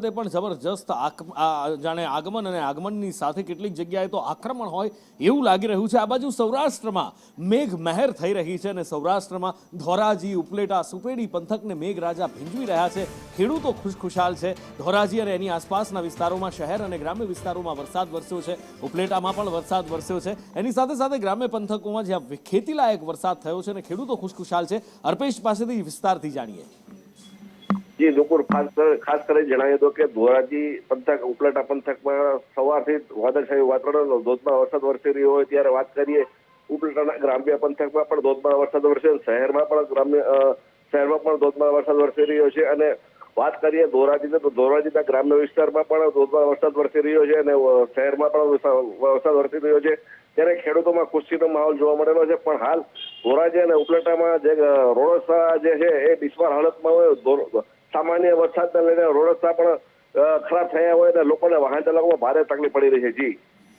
વખતે પણ જબરજસ્ત જાણે આગમન અને આગમનની સાથે કેટલીક જગ્યાએ તો આક્રમણ હોય એવું લાગી રહ્યું છે। આ બાજુ સૌરાષ્ટ્રમાં મેઘ મહેર થઈ રહી છે અને સૌરાષ્ટ્રમાં ધોરાજી, ઉપલેટા, સુપેડી પંથકને મેઘરાજા ભીંજવી રહ્યા છે। ખેડૂતો ખુશખુશાલ છે। ધોરાજી અને એની આસપાસના વિસ્તારોમાં, શહેર અને ગ્રામ્ય વિસ્તારોમાં વરસાદ વરસ્યો છે। ઉપલેટામાં પણ વરસાદ વરસ્યો છે। એની સાથે સાથે ગ્રામ્ય પંથકોમાં જ્યાં ખેતીલાયક વરસાદ થયો છે અને ખેડૂતો ખુશખુશાલ છે। અલ્પેશ પાસેથી વિસ્તારથી જાણીએ। જી નુપુર, ખાસ કરી જણાવી દો કે ધોરાજી પંથક, ઉપલેટા પંથકમાં સવારથી વાદળછાયું વાતાવરણ, ધોધમાર વરસાદ વરસી રહ્યો હોય ત્યારે વાત કરીએ ઉપલેટાના ગ્રામ્ય પંથકમાં પણ ધોધમાર વરસાદ વરસ્યો, શહેરમાં પણ ધોધમાર વરસાદ વરસી રહ્યો છે। અને વાત કરીએ ધોરાજીને તો ધોરાજીના ગ્રામ્ય વિસ્તારમાં પણ ધોધમાર વરસાદ વરસી રહ્યો છે અને શહેરમાં પણ વરસાદ વરસી રહ્યો છે ત્યારે ખેડૂતોમાં ખુશીનો માહોલ જોવા મળેલો છે। પણ હાલ ધોરાજી અને ઉપલેટામાં જે રોડ રસ્તા જે છે એ બિસ્માર હાલતમાં હોય, સામાન્ય વરસાદને લઈને રોડ રસ્તા પણ ખરાબ થયા હોય અને લોકોને વાહન ચાલકોમાં ભારે તકલીફ પડી રહી છે। જી